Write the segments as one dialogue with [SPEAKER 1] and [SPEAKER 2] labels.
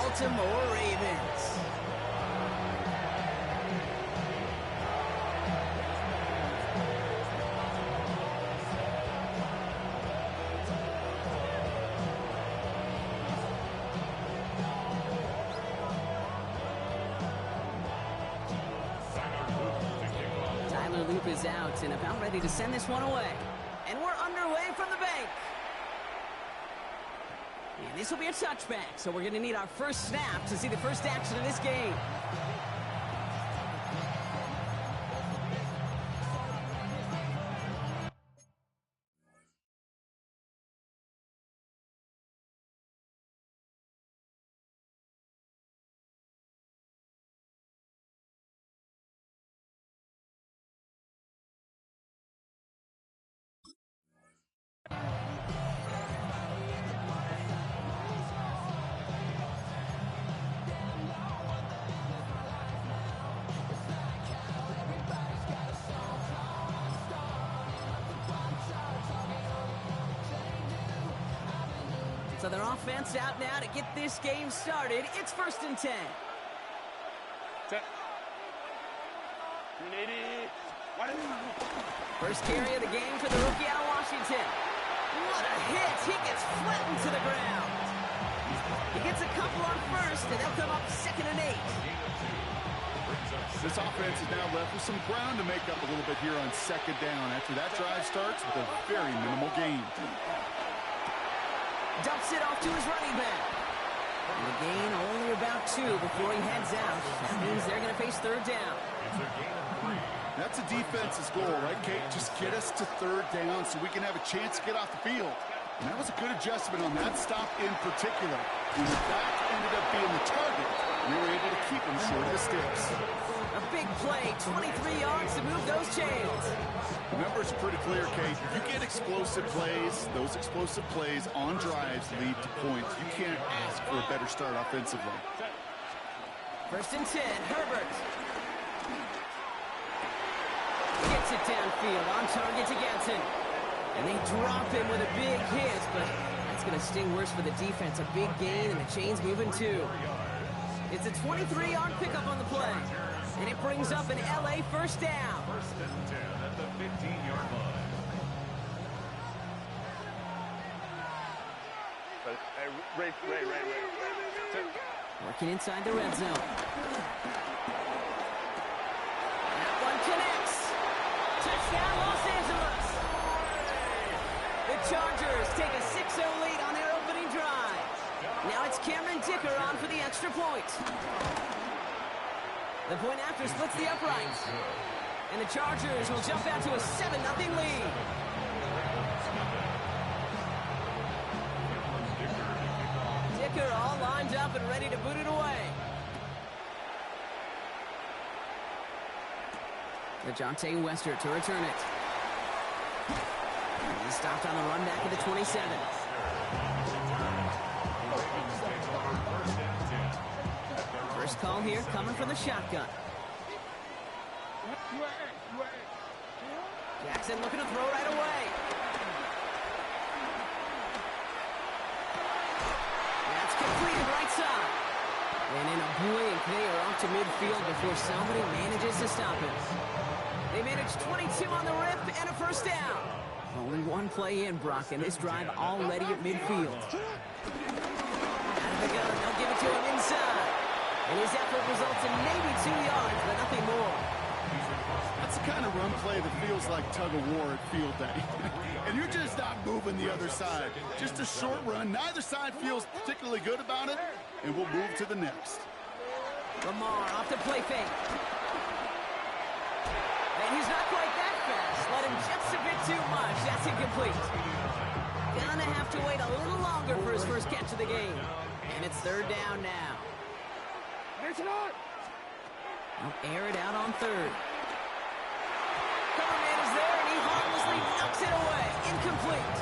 [SPEAKER 1] Baltimore Ravens. Loop is out and about ready to send this one away. And we're underway from the bank. And this will be a touchback, so we're going to need our first snap to see the first action of this game. So their offense out now to get this game started. It's 1st and 10. First carry of the game for the rookie out of Washington. What a hit. He gets flattened to the ground. He gets a couple on first, and they'll come up 2nd and 8.
[SPEAKER 2] This offense is now left with some ground to make up a little bit here on 2nd down after that drive starts with a very minimal gain.
[SPEAKER 1] Dumps it off to his running back. And the gain only about 2 before he heads out. That means they're going to face 3rd down.
[SPEAKER 2] That's a defense's goal, right, Kate? Just get us to 3rd down so we can have a chance to get off the field. And that was a good adjustment on that stop in particular. When the back ended up being the target, we were able to keep him short of the sticks.
[SPEAKER 1] A big play, 23 yards to move those chains.
[SPEAKER 2] Remember, it's pretty clear, Kate. If you get explosive plays, those explosive plays on drives lead to points. You can't ask for a better start offensively.
[SPEAKER 1] 1st and 10, Herbert. Gets it downfield, on target to Ganson. And they drop him with a big hit, but that's going to sting worse for the defense. A big gain, and the chain's moving too. It's a 23-yard pickup on the play. And it brings up an LA 1st down.
[SPEAKER 3] 1st and 10 at the 15-yard line. Ray.
[SPEAKER 1] Working inside the red zone. That one connects. Touchdown, Los Angeles. The Chargers take a 6-0 lead on their opening drive. Now it's Cameron Dicker on for the extra point. The point after splits the uprights. And the Chargers will jump out to a 7-0 lead. Dicker all lined up and ready to boot it away. DeJounte Westert to return it. And he's stopped on the run back at the 27. First call here coming from the shotgun. Jackson looking to throw right away. That's completed right side. And in a blink, they are off to midfield before somebody manages to stop him. They manage 22 on the rip and a 1st down. Only one play in, Brock, and this drive already at midfield. Out of the gun, they'll give it to him inside. And his effort results in maybe 2 yards, but nothing more.
[SPEAKER 2] That's the kind of run play that feels like tug-of-war at field day. And you're just not moving the other side. Just a short run. Neither side feels particularly good about it, and we'll move to the next.
[SPEAKER 1] Lamar off the play fake. And he's not quite that fast. Let him just a bit too much. That's incomplete. Gonna have to wait a little longer for his first catch of the game. And it's 3rd down now. They'll air it out on 3rd. Coverman is there, and he harmlessly knocks it away. Incomplete.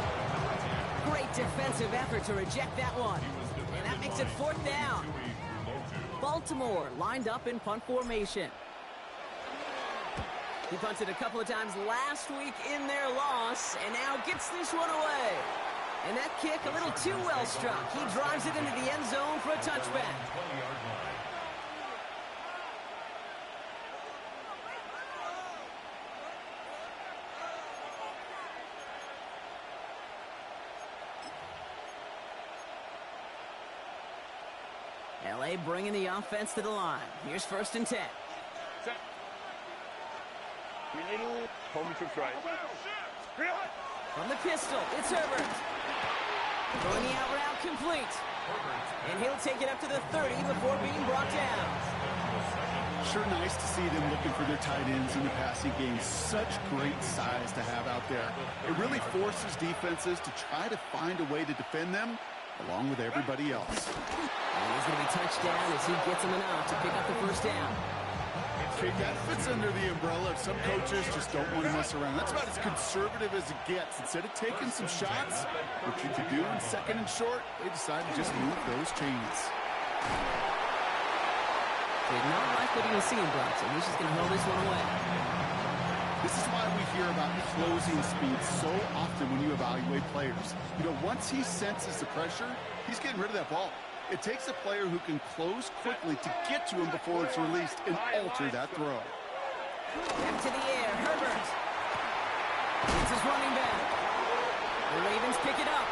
[SPEAKER 1] Great defensive effort to reject that one. And that makes it 4th down. Baltimore lined up in punt formation. He punted a couple of times last week in their loss, and now gets this one away. And that kick a little too well struck. He drives it into the end zone for a touchback. LA bringing the offense to the line. Here's 1st and 10.
[SPEAKER 3] Set. Home trips right.
[SPEAKER 1] From the pistol, it's Herbert. Throwing the out route complete. And he'll take it up to the 30 before being brought down.
[SPEAKER 2] Sure nice to see them looking for their tight ends in the passing game. Such great size to have out there. It really forces defenses to try to find a way to defend them along with everybody else.
[SPEAKER 1] And he's going to be touched down as he gets him enough to pick up the 1st down.
[SPEAKER 2] Okay, that fits under the umbrella of some coaches just don't want to mess around. That's about as conservative as it gets. Instead of taking some shots, which you could do in 2nd and short, they decide to just move those chains.
[SPEAKER 1] Did not like what he was seeing, Brock, so he's just going to hold this one away.
[SPEAKER 2] This is why we hear about closing speed so often when you evaluate players. You know, once he senses the pressure, he's getting rid of that ball. It takes a player who can close quickly to get to him before it's released and alter that throw.
[SPEAKER 1] Back to the air, Herbert. It's his running back. The Ravens pick it up.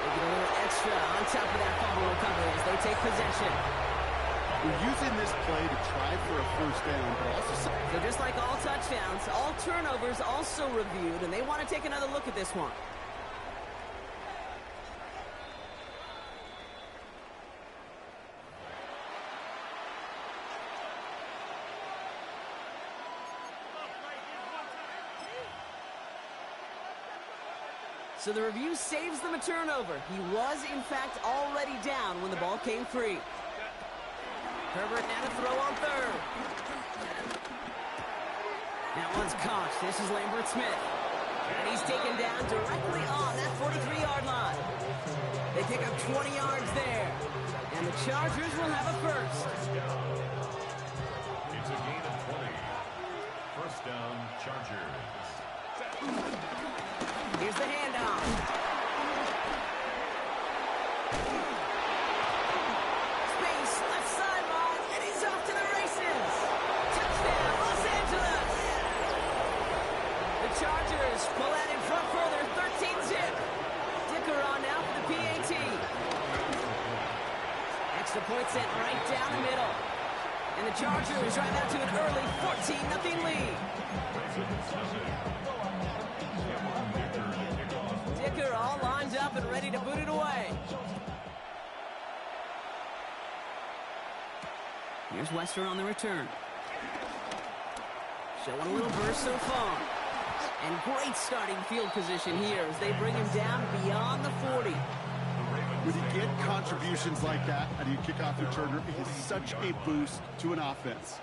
[SPEAKER 1] They get a little extra on top of that fumble recovery as they take possession.
[SPEAKER 2] We're using this play to try for a 1st down, but also...
[SPEAKER 1] So just like all touchdowns, all turnovers also reviewed, and they want to take another look at this one. So the review saves them a turnover. He was, in fact, already down when the ball came free. Herbert now to throw on 3rd. That one's caught. This is Lambert Smith. And he's taken down directly on that 43-yard line. They pick up 20 yards there. And the Chargers will have a 1st.
[SPEAKER 4] It's a gain of 20. 1st down, Chargers.
[SPEAKER 1] Here's the handoff. Space, left sideline, and he's off to the races. Touchdown, Los Angeles. The Chargers pull out in front further, 13-zip. Dicker on now for the PAT. Extra point sent right down the middle. And the Chargers drive out to an early 14-0 lead. Dicker all lined up and ready to boot it away. Here's Wester on the return. Showing a little burst so far. And great starting field position here as they bring him down beyond the 40.
[SPEAKER 2] When you get contributions like that out of your kickoff returner, it is such a boost to an offense.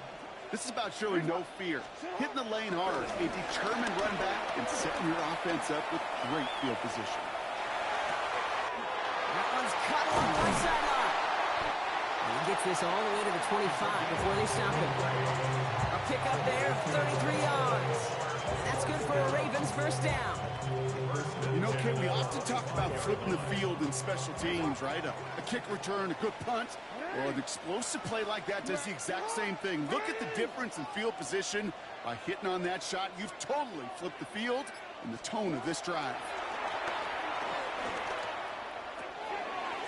[SPEAKER 2] This is about showing no fear, hitting the lane hard, a determined run back, and setting your offense up with great field position.
[SPEAKER 1] That one's cut off the sideline. He gets this all the way to the 25 before they stop him. A pickup there of 33 yards. That's good for a Ravens 1st down.
[SPEAKER 2] You know, Kit, we often talk about flipping the field in special teams, right? A kick return, a good punt. Well, an explosive play like that does the exact same thing. Look at the difference in field position. By hitting on that shot, you've totally flipped the field and the tone of this drive.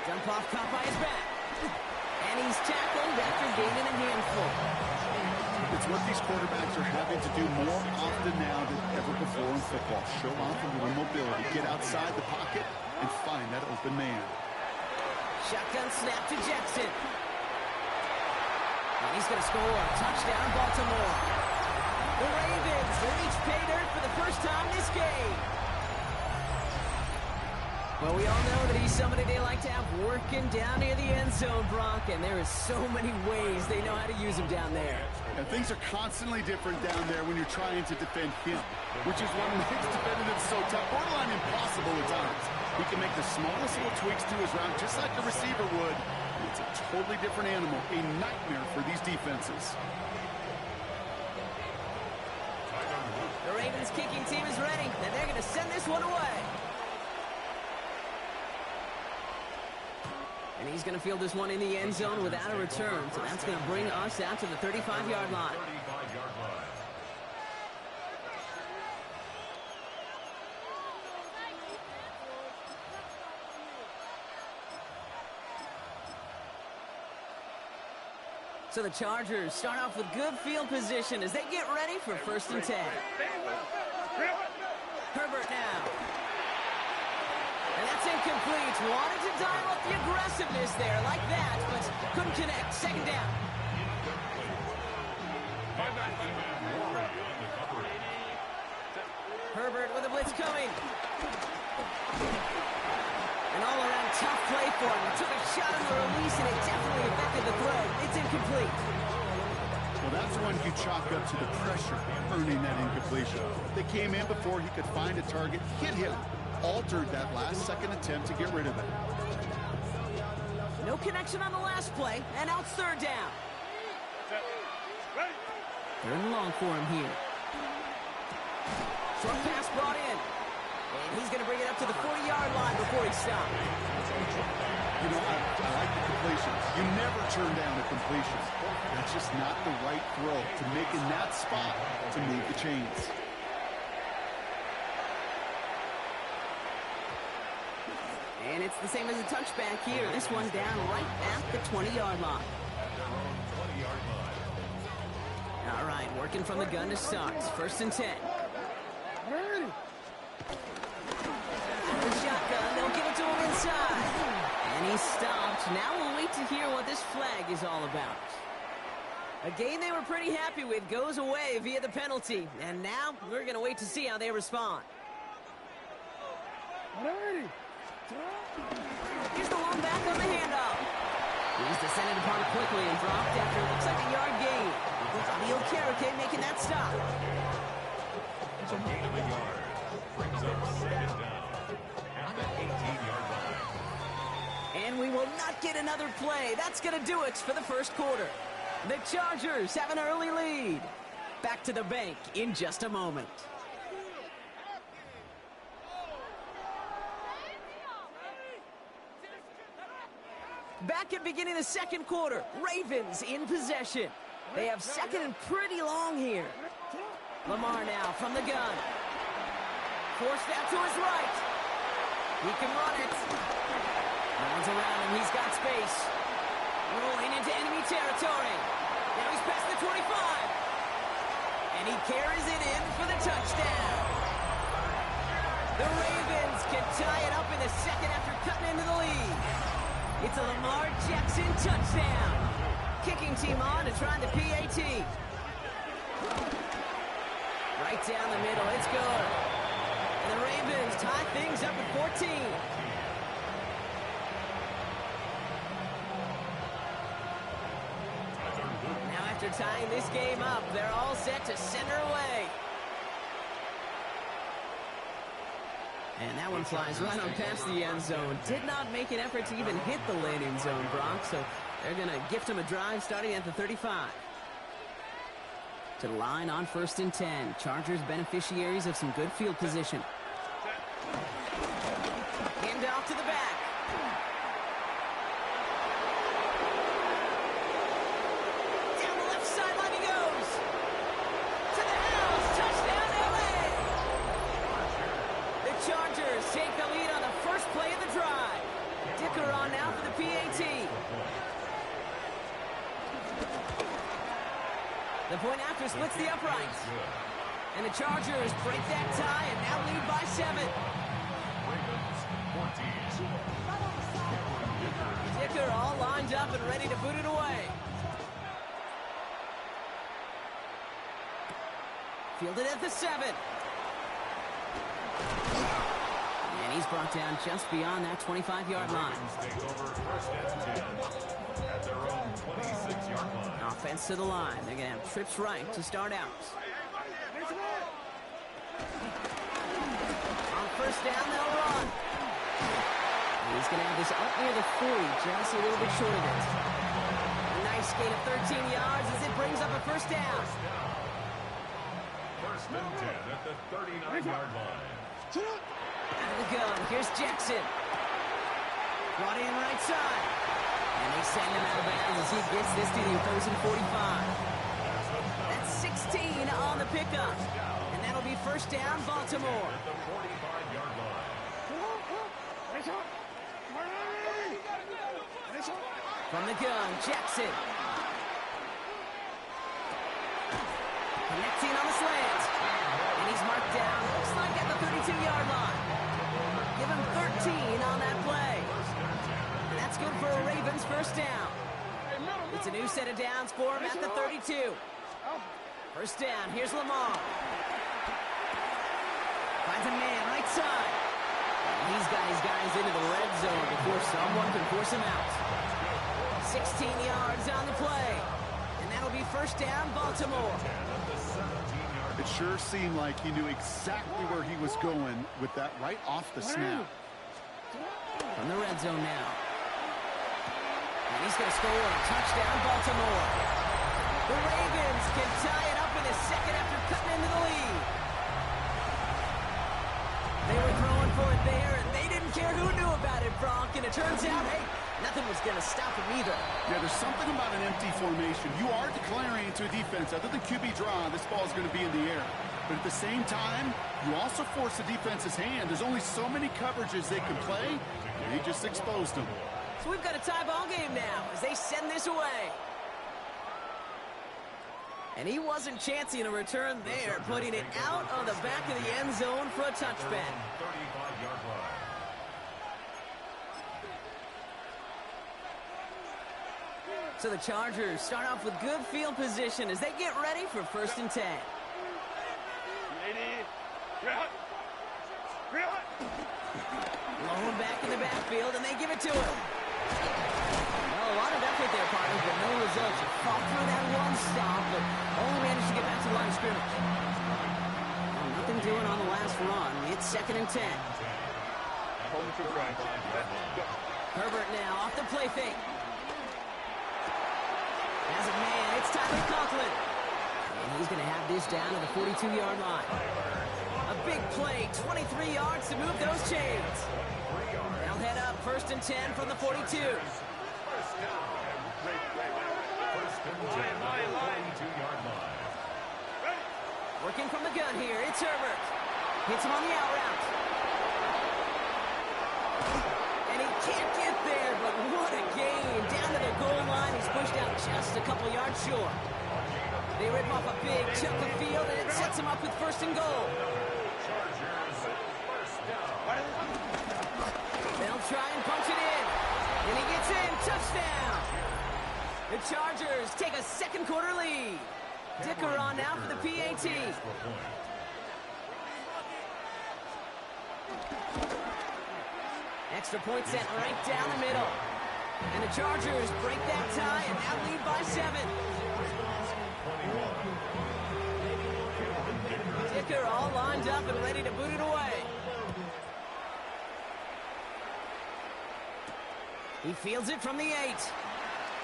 [SPEAKER 1] Jump off caught by his back. And he's tackled after gaining a handful.
[SPEAKER 2] It's what these quarterbacks are having to do more often now than ever before in football. Show off a little mobility, get outside the pocket, and find that open man.
[SPEAKER 1] Shotgun snap to Jackson. And he's going to score a touchdown, Baltimore. The Ravens reach pay dirt for the 1st time this game. Well, we all know that he's somebody they like to have working down near the end zone, Brock, and there is so many ways they know how to use him down there.
[SPEAKER 2] And things are constantly different down there when you're trying to defend him, which is what makes defending him so tough, borderline impossible at times. He can make the smallest little tweaks to his route, just like a receiver would. It's a totally different animal, a nightmare for these defenses.
[SPEAKER 1] The Ravens kicking team is ready, and they're going to send this one away. And he's going to field this one in the end zone without a return. So that's going to bring us out to the 35-yard line.
[SPEAKER 4] 35-yard line.
[SPEAKER 1] So the Chargers start off with good field position as they get ready for 1st and 10. Herbert now. And that's incomplete. Wanted to dial up the aggressiveness there like that, but couldn't connect. 2nd down. Herbert with a blitz coming. An all-around tough play for him. Took a shot on the release, and it definitely affected the throw. It's incomplete.
[SPEAKER 2] Well, that's one you chalk up to the pressure earning that incompletion. They came in before he could find a target, hit him, altered that last-second attempt to get rid of it.
[SPEAKER 1] No connection on the last play, and now it's 3rd down. 3rd and long for him here. Short pass brought in. And he's going to bring it up to the 40-yard line before he stops.
[SPEAKER 2] You know, I like the completions. You never turn down a completion. That's just not the right throw to make in that spot to move the chains.
[SPEAKER 1] And it's the same as a touchback here. This one down right at the 20-yard line. All right, working from the gun to start. 1st and 10. The shotgun, they'll give it to him inside. And he's stopped. Now we'll wait to hear what this flag is all about. A game they were pretty happy with goes away via the penalty. And now we're going to wait to see how they respond. Here's the one back on the handoff. He's descended upon quickly and dropped after it looks like a yard gain. Fabio Carrique making that stop.
[SPEAKER 4] It's a gain of a yard. Brings up 2nd down at the 18-yard line.
[SPEAKER 1] And we will not get another play. That's going to do it for the 1st quarter. The Chargers have an early lead. Back to the bank in just a moment. Back at beginning of the 2nd quarter. Ravens in possession. They have 2nd and pretty long here. Lamar now from the gun. Forced out to his right. He can run it. No one's around him. He's got space. Rolling into enemy territory. Now he's past the 25. And he carries it in for the touchdown. The Ravens can tie it up in the 2nd after cutting into the lead. It's a Lamar Jackson touchdown. Kicking team on to try the PAT. Right down the middle. It's good. And the Ravens tie things up at 14. Now after tying this game up, they're all set to send her away. And that one flies right on past the end zone. Did not make an effort to even hit the landing zone, Brock. So they're going to gift him a drive starting at the 35. To the line on 1st and 10. Chargers beneficiaries of some good field position. Hand off to the back. Down the left sideline he goes. To the house. Touchdown, LA. The Chargers take the lead on the first play of the drive. Dicker on now for the PAT. The point after splits the uprights. And the Chargers break that tie and now lead by 7. Dicker all lined up and ready to boot it away. Fielded at the 7. And he's brought down just beyond that 25-yard line.
[SPEAKER 4] Take over 1st and 10 at their own 26-yard line.
[SPEAKER 1] Offense to the line. They're going to have trips right to start out. On 1st down, they'll run. He's going to have this up near the 40, just a little bit short of it. A nice gain of 13 yards as it brings up a 1st down.
[SPEAKER 4] 1st and 10 at the 39-yard line.
[SPEAKER 1] Out of the gun. Here's Jackson. Brought in right side. And they send him out of bounds as he gets this to the opposing 45. That's 16 on the pickup. And that'll be first down, Baltimore.
[SPEAKER 4] At the 45-yard line.
[SPEAKER 1] From the gun, Jackson. Connecting on the slant. And he's marked down, looks like at the 32-yard line. Give him 13 on that play. And that's good for a Ravens first down. It's a new set of downs for him at the 32. First down, here's Lamar. Finds a man right side. And he's got his guys into the red zone before someone can force him out. 16 yards on the play. And that'll be first down, Baltimore.
[SPEAKER 2] It sure seemed like he knew exactly where he was going with that right off the snap.
[SPEAKER 1] From the red zone now. And he's going to score a touchdown, Baltimore. The Ravens can tie it up in a second after cutting into the lead. They were throwing for it there, and they didn't care who knew about it, Bronk. And it turns out, hey, nothing was going to stop him either.
[SPEAKER 2] Yeah, there's something about an empty formation. You are declaring to a defense, other than QB draw, this ball is going to be in the air. But at the same time, you also force the defense's hand. There's only so many coverages they can play. They just exposed them.
[SPEAKER 1] So we've got a tie ball game now as they send this away. And he wasn't chancing a return there, putting it out of the back of the end zone for a touchback.
[SPEAKER 4] 35-yard line.
[SPEAKER 1] So the Chargers start off with good field position as they get ready for first and 10. Blown back in the backfield, and they give it to him. Well, a lot of effort there, partners, but no results. You fought through that one stop, but only managed to get back to the line of scrimmage. Well, nothing doing on the last run. It's second and 10.
[SPEAKER 3] Home to right.
[SPEAKER 1] Herbert now off the play fake. As a man, it's Tyler Conklin. And he's going to have this down to the 42-yard line. A big play, 23 yards to move those chains. They'll head up first and 10 from the 42.
[SPEAKER 4] First and 10 at the 42-yard line.
[SPEAKER 1] Working from the gun here, it's Herbert. Hits him on the out route. And he can't get there, but what a game. Down to the goal line, he's pushed out just a couple yards short. They rip off a big chunk of field, and it sets him up with first and goal. They'll try and punch it in. And he gets in. Touchdown. The Chargers take a second quarter lead. Dicker on now for the PAT. Extra point set right down the middle. And the Chargers break that tie and now lead by 7. Dicker all lined up and ready to boot it away. He fields it from the 8.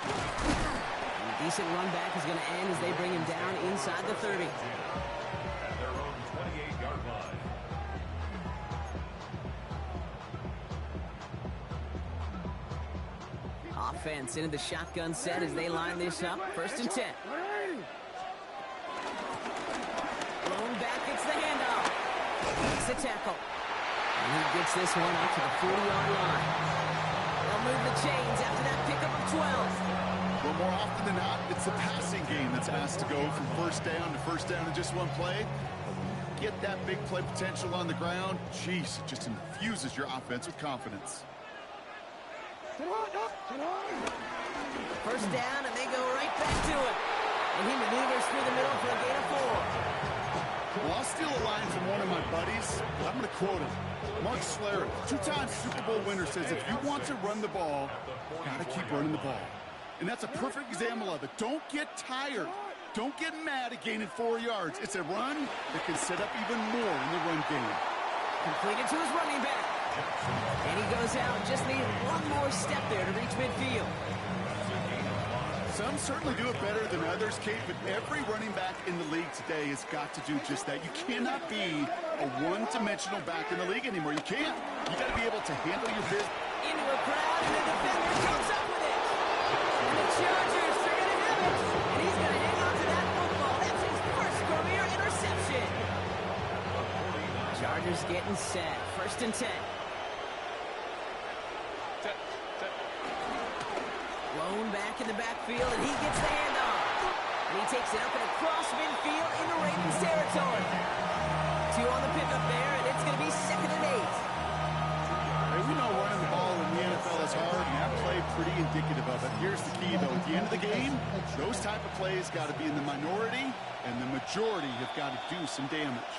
[SPEAKER 1] And a decent run back is going to end as they bring him down inside the 30.
[SPEAKER 4] At their own 28-yard line.
[SPEAKER 1] Offense into the shotgun set as they line this up. First and 10. Blown back, gets the handoff. Makes the tackle. And he gets this one up to the 40-yard line. They'll move the chains after that pickup of 12.
[SPEAKER 2] Well, more often than not, it's the passing game that's asked to go from first down in just one play. Get that big play potential on the ground. Jeez, it just infuses your offense with confidence.
[SPEAKER 1] First down, and they go right back to it. And he maneuvers through the middle for a gain of 4.
[SPEAKER 2] Well, I'll steal a line from one of my buddies. I'm going to quote him. Mark Schlereth, 2-time Super Bowl winner, says if you want to run the ball, you got to keep running the ball. And that's a perfect example of it. Don't get tired. Don't get mad at gaining 4 yards. It's a run that can set up even more in the run game.
[SPEAKER 1] Completed to his running back. And he goes out, just needed one more step there to reach midfield.
[SPEAKER 2] Some certainly do it better than others, Kate, but every running back in the league today has got to do just that. You cannot be a one-dimensional back in the league anymore. You can't. You got to be able to handle your business.
[SPEAKER 1] into a crowd, and the defender comes up with it. And the Chargers are going to have it. And he's going to hang on to that football. That's his first career interception. Chargers getting set. 1st and 10. Blown back in the backfield, and he gets the handoff. And he takes it up and across midfield into Ravens territory. 2 on the pickup there, and it's going to be 2nd and 8.
[SPEAKER 2] Hey, we know running the ball in the NFL is hard, and that play pretty indicative of it. Here's the key, though. At the end of the game, those type of plays got to be in the minority, and the majority have got to do some damage.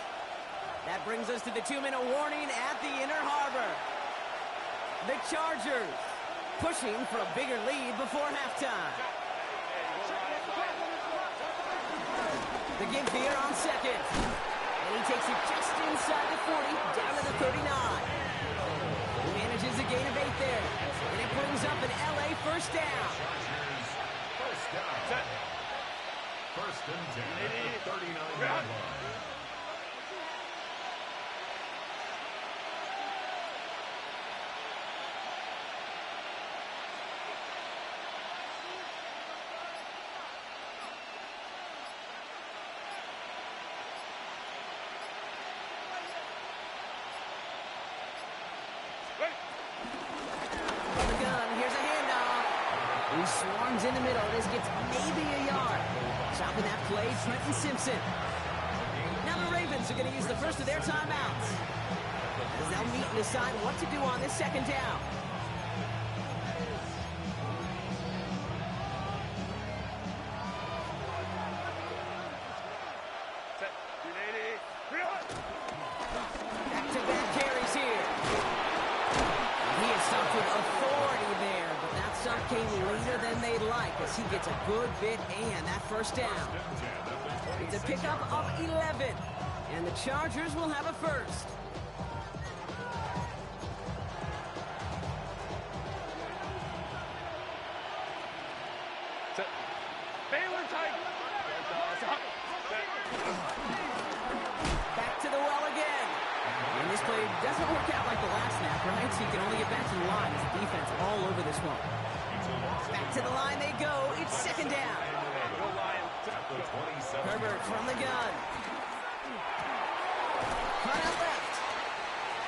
[SPEAKER 1] That brings us to the 2-minute warning at the Inner Harbor. The Chargers pushing for a bigger lead before halftime. The give here on 2nd. And he takes it just inside the 40, down to the 39. He manages a gain of 8 there. And it brings up an LA 1st down.
[SPEAKER 4] First down. 1st and 10 at the 39-yard line.
[SPEAKER 1] He swarms in the middle. This gets maybe a yard. Stopping that play, Trenton Simpson. Now the Ravens are going to use the first of their timeouts, as they'll meet and decide what to do on this 2nd down. Back-to-back carries here. He is stopped with authority there, but that stop came later than they'd like, as he gets a good bit and that 1st down. It's a pickup of 11, and the Chargers will have a 1st. Back to the well again. And this play doesn't work out like the last snap, right? So you can only get back to the line as the defense all over this one. Back to the line they go. It's 2nd down. Herbert from the gun. Cut out left.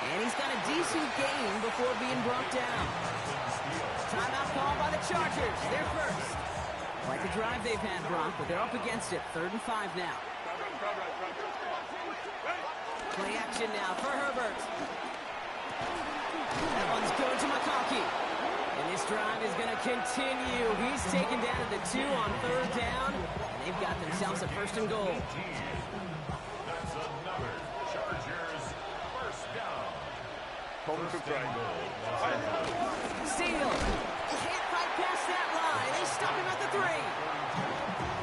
[SPEAKER 1] And he's got a decent gain before being brought down. Timeout called by the Chargers. They're 1st. Like the drive they've had, Brock, but they're up against it. 3rd and 5 now. Play action now for Herbert. That one's going to McConkey. And this drive is going to continue. He's taken down at the 2 on 3rd down. And they've got themselves a 1st and goal.
[SPEAKER 4] That's another Chargers 1st down.
[SPEAKER 3] Home to try.
[SPEAKER 1] Steele. Can't fight past that line. They stop him at the 3.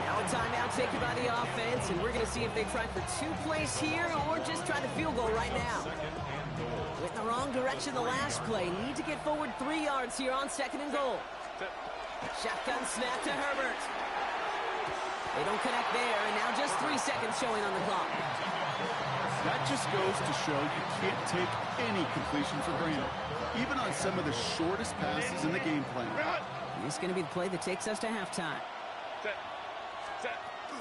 [SPEAKER 1] Now a timeout taken by the offense, and we're going to see if they try for 2 plays here or just try the field goal right now. Went in the wrong direction the last play. Need to get forward 3 yards here on 2nd and goal. Shotgun snap to Herbert. They don't connect there, and now just 3 seconds showing on the clock.
[SPEAKER 2] That just goes to show you can't take any completion for granted, even on some of the shortest passes in the game plan.
[SPEAKER 1] This is going to be the play that takes us to halftime.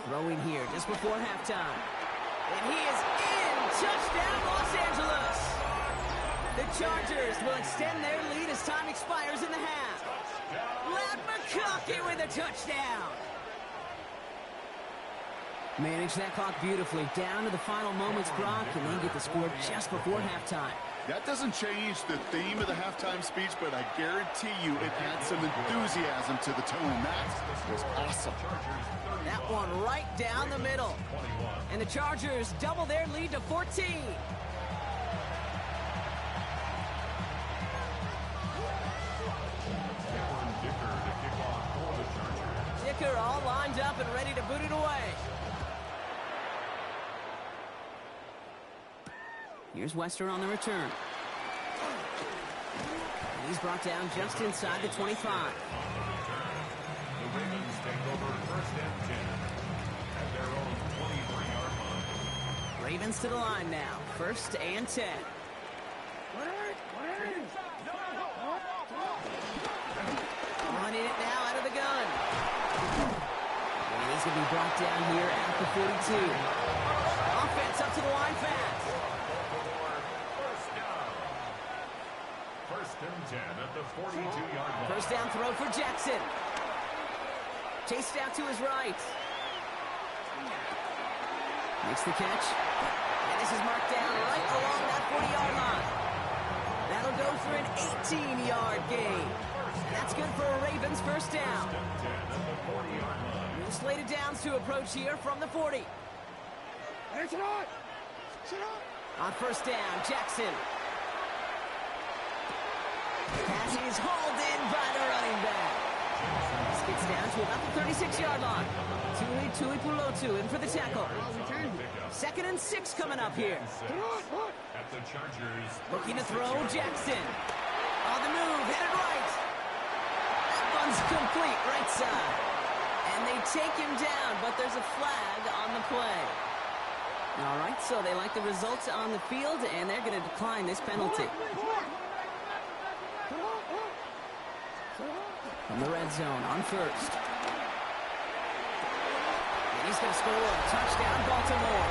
[SPEAKER 1] Throwing here just before halftime. And he is in! Touchdown, Los Angeles! The Chargers will extend their lead as time expires in the half. Lad McConkey with a touchdown! Manage that clock beautifully. Down to the final moments, Brock, and then get the score just before halftime.
[SPEAKER 2] That doesn't change the theme of the halftime speech, but I guarantee you it adds some enthusiasm to the tone. That was awesome.
[SPEAKER 1] That one right down the middle. And the Chargers double their lead to 14. Dicker all lined up and ready to boot it away. Here's Wester on the return. And he's brought down just inside the 25.
[SPEAKER 4] The Ravens take over 1st and 10 at their own 23-yard line.
[SPEAKER 1] Ravens to the line now. 1st and 10. He's going to be brought down here at the 42. Offense up to the line fast.
[SPEAKER 4] First down. First and 10 at the 42-yard line.
[SPEAKER 1] First down throw for Jackson. Chased out to his right. Makes the catch. And this is marked down right along that 40-yard line. That'll go for an 18-yard gain. And that's good for a Ravens first down. New slated downs to approach here from the 40. On first down, Jackson. Pass is hauled in by the running back. This gets down to about the 36-yard line. Tuli Pulotu in for the tackle. 2nd and 6 coming up here.
[SPEAKER 4] At the Chargers.
[SPEAKER 1] Looking to throw, Jackson. On the move, headed right. That one's complete, right side. And they take him down, but there's a flag on the play. All right, so they like the results on the field, and they're going to decline this penalty. From the red zone on first. And he's going to score a touchdown, Baltimore.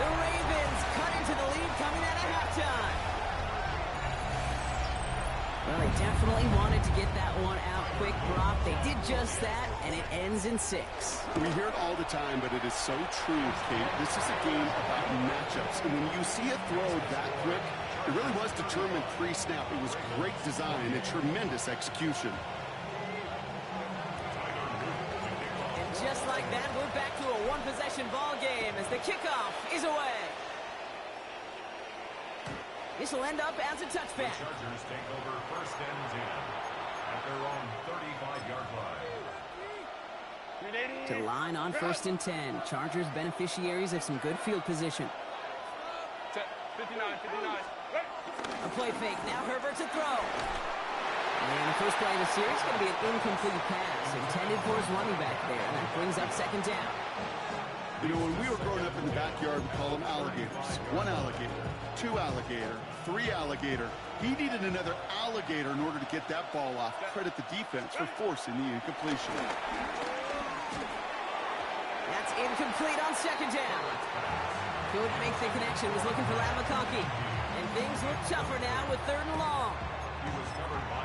[SPEAKER 1] The Ravens cut into the lead coming out of halftime. Well, they definitely wanted to get that one out quick drop. They did just that, and it ends in 6.
[SPEAKER 2] We hear it all the time, but it is so true, Kate. This is a game about matchups. And when you see a throw that quick, it really was determined pre-snap. It was great design and tremendous execution.
[SPEAKER 1] And just like that, we're back to a one-possession ball game as the kickoff is away. This will end up as a touchback.
[SPEAKER 4] The Chargers take over first and 10 at their own 35-yard line.
[SPEAKER 1] To line on first and 10. Chargers beneficiaries of some good field position.
[SPEAKER 3] 59.
[SPEAKER 1] A play fake. Now Herbert to throw. And the first play of the series is going to be an incomplete pass intended for his running back there. And that brings up 2nd down.
[SPEAKER 2] You know, when we were growing up in the backyard, we call them alligators. 1 alligator, 2 alligator, 3 alligator. He needed another alligator in order to get that ball off. Credit the defense for forcing the incompletion.
[SPEAKER 1] That's incomplete on 2nd down. Couldn't make the connection. Was looking for Lam McConkey. And things look tougher now with 3rd and long.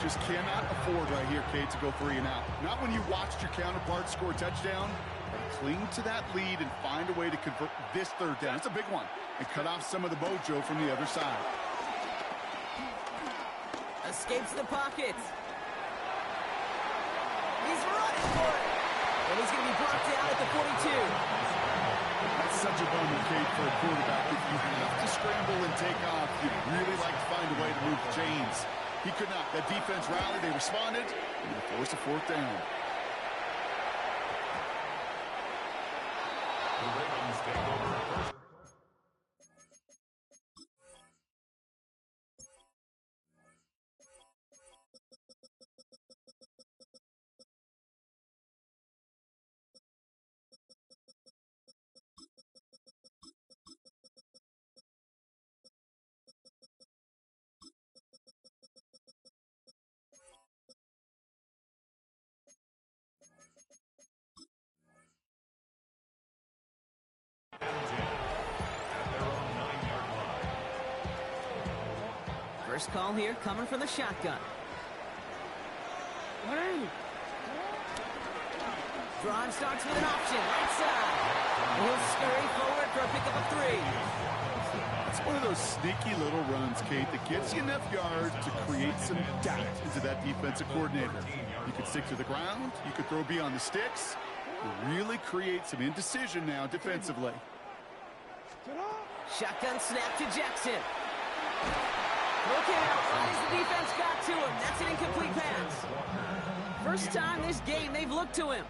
[SPEAKER 2] Just cannot afford right here, Kate, to go 3 and out. Not when you watched your counterpart score a touchdown. Cling to that lead and find a way to convert this 3rd down. It's a big one. And cut off some of the mojo from the other side.
[SPEAKER 1] Escapes the pocket. He's running for it. And he's going to be brought down at the 42.
[SPEAKER 2] That's such a bummer, Kate, for a quarterback. If you have to scramble and take off, you'd really like to find a way to move the chains. He could not. That defense rallied. They responded. And they forced a 4th down.
[SPEAKER 4] The Ravens take over first.
[SPEAKER 1] First call here coming from the shotgun. Drive starts with an option, right side. He'll scurry forward for a pickup of 3.
[SPEAKER 2] It's one of those sneaky little runs, Kate, that gets you enough yards to create some doubt into that defensive coordinator. You could stick to the ground. You could throw beyond the sticks. You really create some indecision now defensively.
[SPEAKER 1] Shotgun snap to Jackson. Look out, as the defense got to him. That's an incomplete pass. First time this game they've looked to him.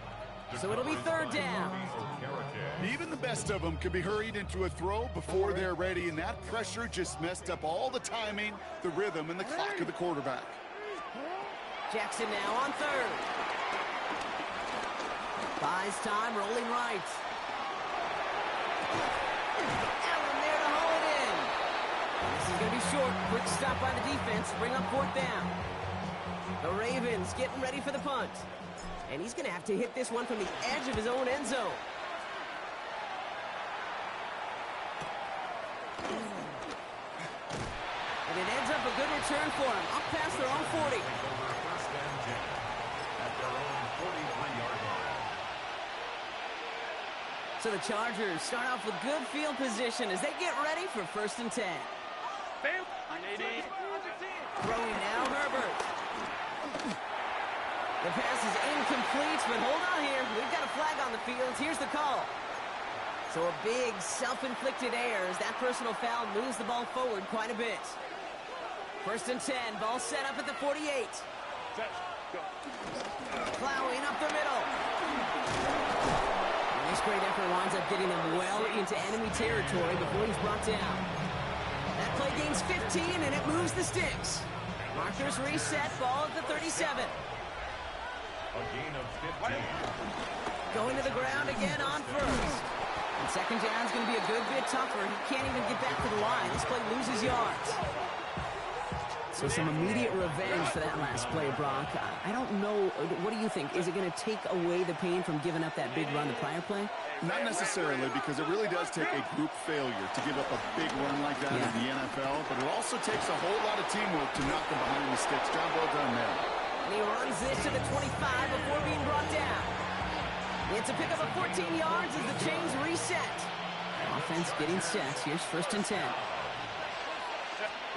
[SPEAKER 1] So it'll be 3rd down.
[SPEAKER 2] Even the best of them can be hurried into a throw before they're ready, and that pressure just messed up all the timing, the rhythm, and the clock of the quarterback.
[SPEAKER 1] Jackson now on 3rd. Buys time, rolling right. Allen there to haul it in. This is going to be short. Quick stop by the defense. Bring up 4th down. The Ravens getting ready for the punt. And he's going to have to hit this one from the edge of his own end zone. And it ends up a good return for him. Up past their own 40.
[SPEAKER 4] First and 10 at their own 43-yard line.
[SPEAKER 1] So the Chargers start off with good field position as they get ready for 1st and 10. Throwing now, Herbert. The pass is incomplete, but hold on here. We've got a flag on the field. Here's the call. So a big self-inflicted error as that personal foul moves the ball forward quite a bit. 1st and 10, ball set up at the 48. Plowing up the middle. And this great effort winds up getting them well into enemy territory before he's brought down. That play gains 15, and it moves the sticks. Markers reset, ball at the 37.
[SPEAKER 4] A gain of 15.
[SPEAKER 1] Going to the ground again on first. And 2nd down's going to be a good bit tougher. He can't even get back to the line. This play loses yards. So some immediate revenge for that last play, Brock. I don't know. What do you think? Is it going to take away the pain from giving up that big run the prior play?
[SPEAKER 2] Not necessarily, because it really does take a group failure to give up a big run like that in the NFL, but it also takes a whole lot of teamwork to knock them behind the sticks. Job well done there.
[SPEAKER 1] And he runs this to the 25 before being brought down. It's a pickup of 14 yards as the chains reset. Offense getting set. Here's 1st and 10. Give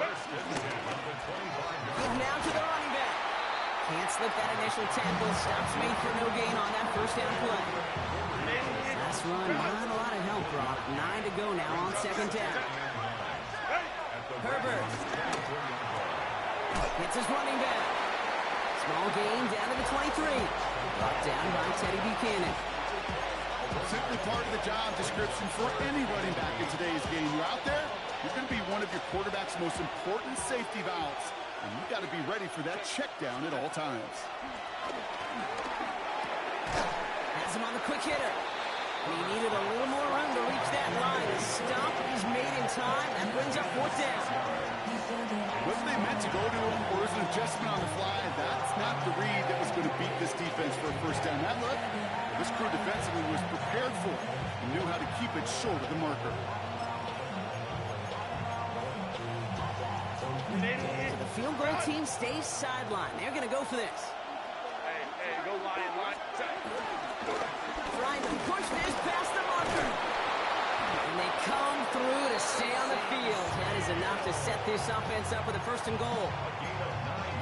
[SPEAKER 1] now to the running back. Can't slip that initial tackle. Stops made for no gain on that 1st down play. Last run, not a lot of help, Brock. 9 to go now on 2nd down. Herbert. Hits his running back. Small gain down to the 23. Brought down by Teddy Buchanan.
[SPEAKER 2] Simply part of the job description for any running back in today's game. You're out there, you're going to be one of your quarterback's most important safety valves. And you've got to be ready for that check down at all times.
[SPEAKER 1] Has him on the quick hitter. And he needed a little more room to reach that line. His stop is made in time. That brings up 4th down.
[SPEAKER 2] Whether they meant to go to him or is an adjustment on the fly, that's not the read that was going to beat this defense for a 1st down. That look, this crew defensively was prepared for it and knew how to keep it short of the marker.
[SPEAKER 1] So the field goal team stays sidelined. They're going to go for this.
[SPEAKER 3] Hey, go line.
[SPEAKER 1] Trying to push this past the marker. And they come through to stay on the field. That is enough to set this offense up with a 1st and goal.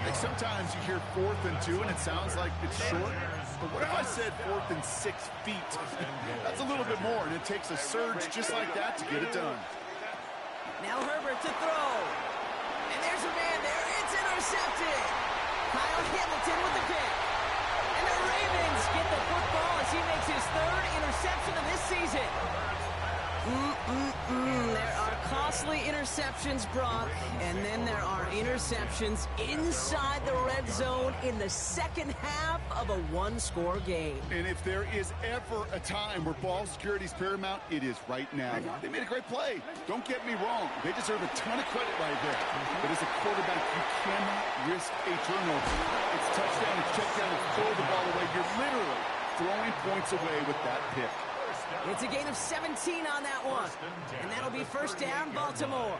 [SPEAKER 2] Like sometimes you hear 4th and 2 and it sounds like it's short. But what if I said 4th and 6 feet? That's a little bit more, and it takes a surge just like that to get it done.
[SPEAKER 1] Now Herbert to throw. And there's a man there. It's intercepted. Kyle Hamilton with the pick. And the Ravens get the football as he makes his 3rd interception of this season. There are costly interceptions, Brock, and then there are interceptions inside the red zone in the 2nd half of a 1-score game.
[SPEAKER 2] And if there is ever a time where ball security is paramount, it is right now. They made a great play. Don't get me wrong. They deserve a ton of credit right there. But as a quarterback, you cannot risk a turnover. It's touchdown, it's check down, it's throw the ball away. You're literally throwing points away with that pick.
[SPEAKER 1] It's a gain of 17 on that one. And that'll be 1st down, Baltimore.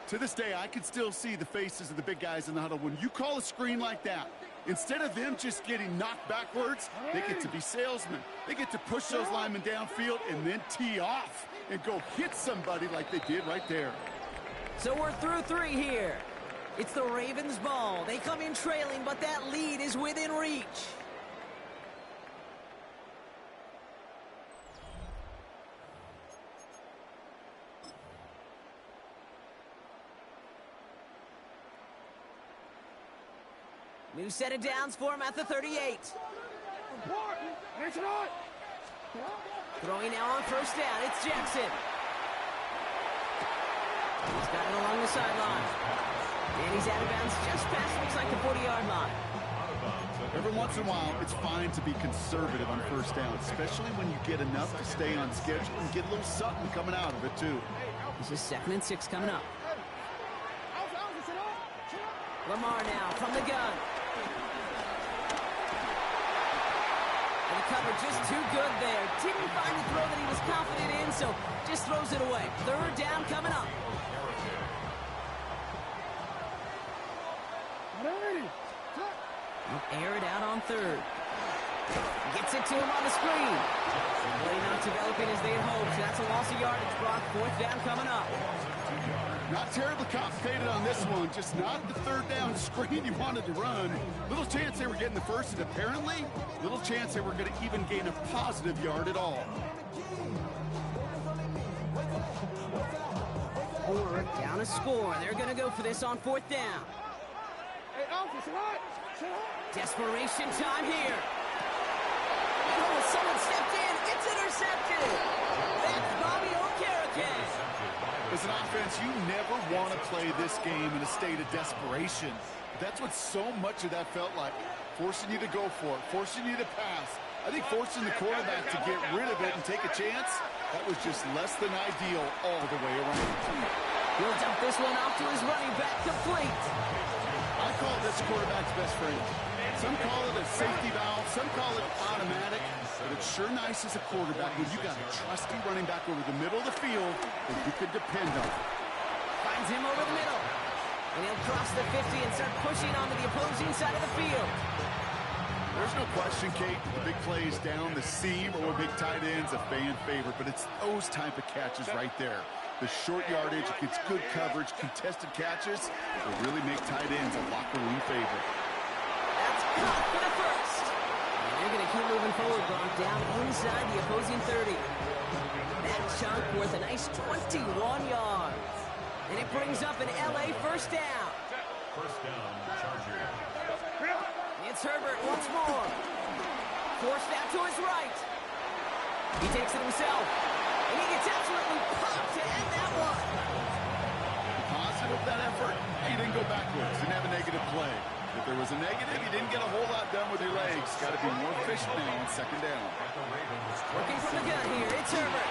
[SPEAKER 2] To this day, I can still see the faces of the big guys in the huddle. When you call a screen like that, instead of them just getting knocked backwards, they get to be salesmen. They get to push those linemen downfield and then tee off and go hit somebody like they did right there.
[SPEAKER 1] So we're through 3 here. It's the Ravens' ball. They come in trailing, but that lead is within reach. New set of downs for him at the 38. Throwing now on 1st down. It's Jackson. He's got it along the sideline. And he's out of bounds just past, looks like, the 40-yard line.
[SPEAKER 2] Every once in a while, it's fine to be conservative on 1st down, especially when you get enough to stay on schedule and get a little something coming out of it, too.
[SPEAKER 1] This is 2nd and 6 coming up. Lamar now from the gun. covered just too good there. Didn't find the throw that he was confident in, so just throws it away. Third down coming up. He'll air it out on third. Gets it to him on the screen. The play not developing as they had hoped. So that's a loss of yardage, Brock. Fourth down coming up.
[SPEAKER 2] Not terribly complicated on this one. Just not the third down screen you wanted to run. Little chance they were getting the first, and apparently, little chance they were going to even gain a positive yard at all.
[SPEAKER 1] Or down a score. They're going to go for this on fourth down. Desperation time here. Oh, someone stepped in. It's intercepted. That's Bobby Okereke.
[SPEAKER 2] As an offense, you never want to play this game in a state of desperation. That's what so much of that felt like. Forcing you to go for it, forcing you to pass. I think forcing the quarterback to get rid of it and take a chance, that was just less than ideal all the way around.
[SPEAKER 1] He'll dump this one off to his running back, complete.
[SPEAKER 2] I call this quarterback's best friend. Some call it a safety valve, some call it automatic, but it's sure nice as a quarterback when you got a trusty running back over the middle of the field that you could depend on.
[SPEAKER 1] Finds him over the middle. And he'll cross the 50 and start pushing onto the opposing side of the field.
[SPEAKER 2] There's no question, Kate, the big plays down the seam or big tight ends, a fan favorite, but it's those type of catches right there. The short yardage, it gets good coverage, contested catches, will really make tight ends a locker room favorite.
[SPEAKER 1] That's caught for the first. And they're going to keep moving forward, Brock, down inside the opposing 30. That chunk worth a nice 21 yards. And it brings up an LA first down.
[SPEAKER 4] First down, Chargers.
[SPEAKER 1] It's Herbert once more. Forced out to his right. He takes it himself. And he gets absolutely popped to end that one.
[SPEAKER 2] Positive of that effort, he didn't go backwards, didn't have a negative play. If there was a negative, you didn't get a whole lot done with your legs. Got to be more efficient now on second down.
[SPEAKER 1] Working from the gun here, it's Herbert.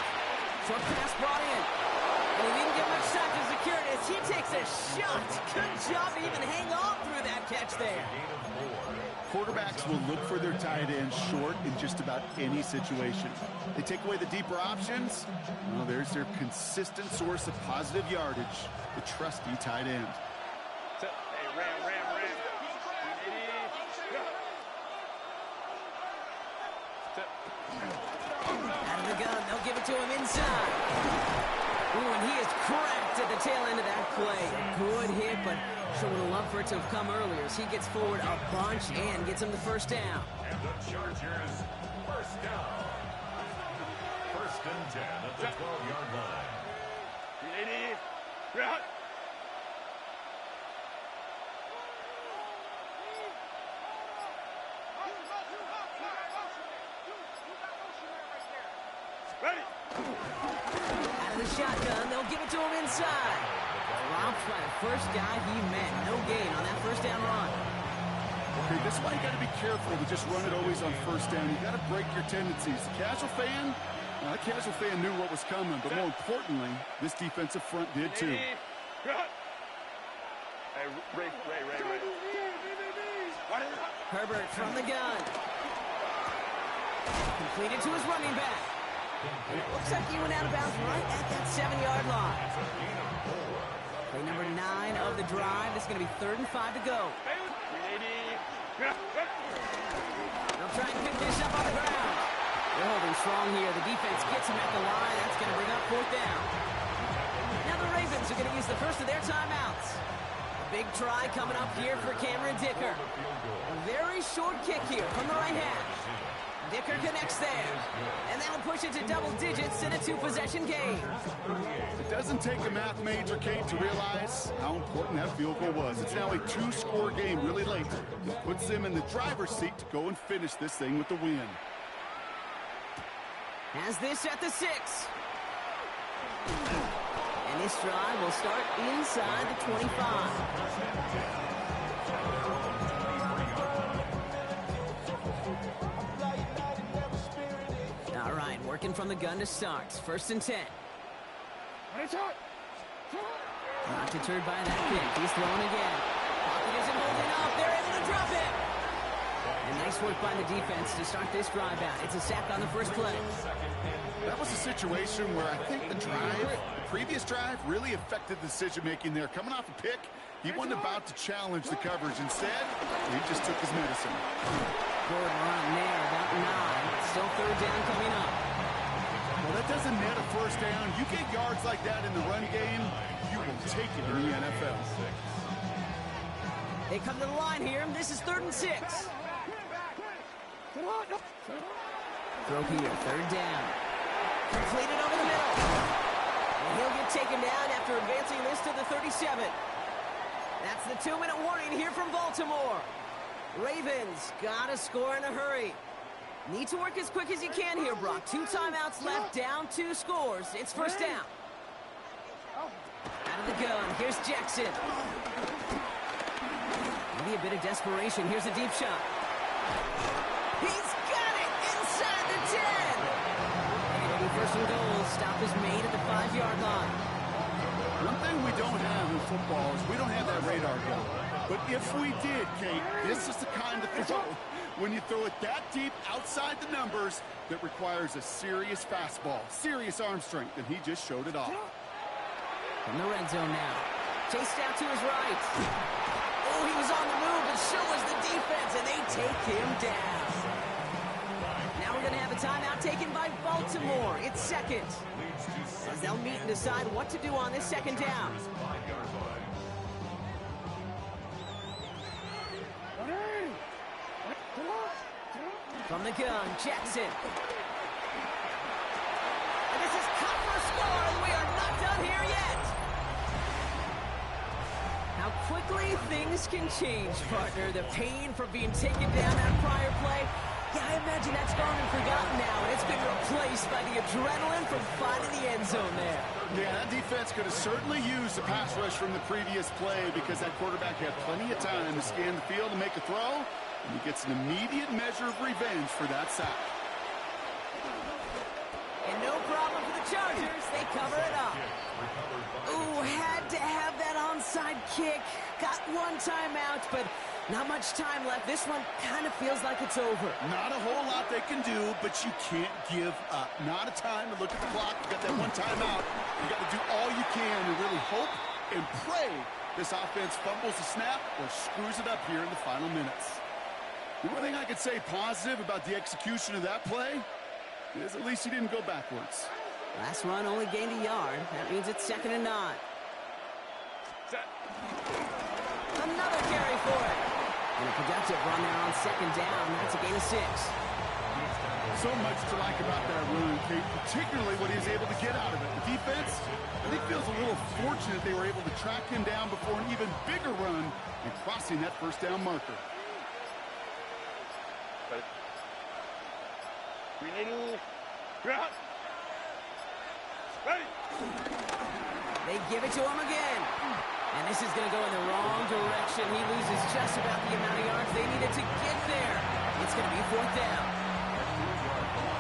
[SPEAKER 1] Short pass brought in. And he didn't get much time to secure it as he takes a shot. Good job to even hang on through that catch there.
[SPEAKER 2] Quarterbacks will look for their tight ends short in just about any situation. They take away the deeper options. Well, there's their consistent source of positive yardage, the trusty tight end.
[SPEAKER 3] Hey, ram.
[SPEAKER 1] Out of the gun, they'll give it to him inside. Ooh, and he is cracked at the tail end of that play. Good hit, but sure would have loved for it to have come earlier as he gets forward a bunch and gets him the first down.
[SPEAKER 4] And the Chargers, first down. First and 10 at the 12-yard line.
[SPEAKER 3] Ready.
[SPEAKER 1] Out of the shotgun, they'll give it to him inside. Dropped by the first guy he met. No gain on that first down run.
[SPEAKER 2] Okay, this is why you got to be careful to just run it always on first down. You got to break your tendencies. The casual fan, now, the casual fan knew what was coming, but more importantly, this defensive front did too.
[SPEAKER 3] Hey, Ray.
[SPEAKER 1] Herbert from the gun. Completed to his running back. And it looks like he went out of bounds right at that 7-yard line. Play number 9 of the drive. This is going to be 3rd and 5 to go. They'll try and pick this up on the ground. They're holding strong here. The defense gets him at the line. That's going to bring up 4th down. Now the Ravens are going to use the first of their timeouts. A big try coming up here for Cameron Dicker. A very short kick here from the right hash. Dicker connects there. And that'll push it to double digits in a 2-possession game.
[SPEAKER 2] It doesn't take a math major, Kate, to realize how important that field goal was. It's now a 2-score game really late. It puts them in the driver's seat to go and finish this thing with the win.
[SPEAKER 1] Has this at the 6. And this drive will start inside the 25. All right, working from the gun to start. 1st and 10. Not deterred by that kick. He's throwing again. Pocket isn't holding up. They're able to drop it. And nice work by the defense to start this drive out. It's a sack on the first play.
[SPEAKER 2] That was a situation where I think the previous drive, really affected decision-making there. Coming off a pick, he wasn't about to challenge the coverage. Instead, he just took his medicine.
[SPEAKER 1] Good run there, about 9. Still third down coming up.
[SPEAKER 2] Well, that doesn't net a first down. You get yards like that in the run game, you will take it in the NFL.
[SPEAKER 1] They come to the line here. This is 3rd and 6. Throw here, 3rd down. Completed over the middle. And he'll get taken down after advancing this to the 37. That's the 2-minute warning here from Baltimore. Ravens got to score in a hurry. Need to work as quick as you can here, Brock. 2 timeouts left, down 2 scores. It's first down. Out of the gun. Here's Jackson. Maybe a bit of desperation. Here's a deep shot. He's got it inside the 10. And first and goal. Stop is made at the 5-yard line.
[SPEAKER 2] One thing we don't have in football is we don't have that radar gun. But if we did, Kate, this is the kind of throw, when you throw it that deep outside the numbers, that requires a serious fastball, serious arm strength, and he just showed it off.
[SPEAKER 1] From the red zone now. Chased out to his right. Oh, he was on the move, but so was the defense, and they take him down. Now we're going to have a timeout taken by Baltimore. It's second. As they'll meet and decide what to do on this second down. From the gun, Jackson. And this is cut for a score, and we are not done here yet. How quickly things can change, partner. The pain from being taken down that prior play. Yeah, I imagine that's gone and forgotten now, and it's been replaced by the adrenaline from finding the end zone there.
[SPEAKER 2] Yeah, that defense could have certainly used the pass rush from the previous play because that quarterback had plenty of time to scan the field and make a throw, and he gets an immediate measure of revenge for that sack.
[SPEAKER 1] And no problem for the Chargers. They cover it up. Ooh, had to have that onside kick. Got 1 timeout, but not much time left. This one kind of feels like it's over.
[SPEAKER 2] Not a whole lot they can do, but you can't give up. Not a time to look at the clock. You got that 1 timeout. You got to do all you can and really hope and pray this offense fumbles the snap or screws it up here in the final minutes. The one thing I could say positive about the execution of that play is at least he didn't go backwards.
[SPEAKER 1] Last run only gained a yard. That means it's 2nd and 9. Another carry for it. And a productive run there on 2nd down. That's a gain of 6.
[SPEAKER 2] So much to like about that run, Kate, particularly what he was able to get out of it. The defense, I think, feels a little fortunate they were able to track him down before an even bigger run and crossing that first down marker.
[SPEAKER 3] Ready.
[SPEAKER 1] They give it to him again. And this is going to go in the wrong direction. He loses just about the amount of yards they needed to get there. It's going to be 4th down.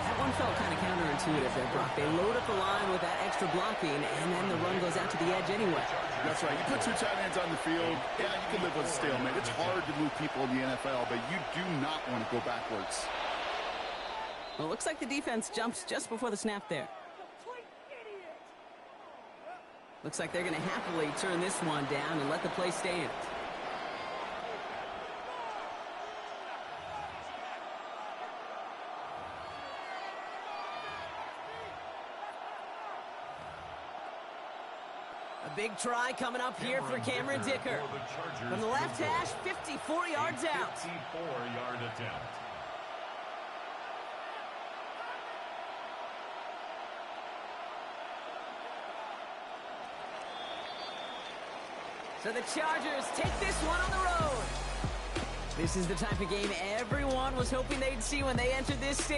[SPEAKER 1] That one felt kind of counterintuitive there, Brock. They load up the line with that extra blocking, and then the run goes out to the edge anyway.
[SPEAKER 2] That's right. You put 2 tight ends on the field, yeah, you can live with a stalemate. It's hard to move people in the NFL, but you do not want to go backwards.
[SPEAKER 1] Well, it looks like the defense jumps just before the snap there. Looks like they're going to happily turn this one down and let the play stand. A big try coming up here for Cameron Dicker. From the left hash, 54 yards out.
[SPEAKER 4] 54-yard attempt.
[SPEAKER 1] So the Chargers take this one on the road. This is the type of game everyone was hoping they'd see when they entered this stadium.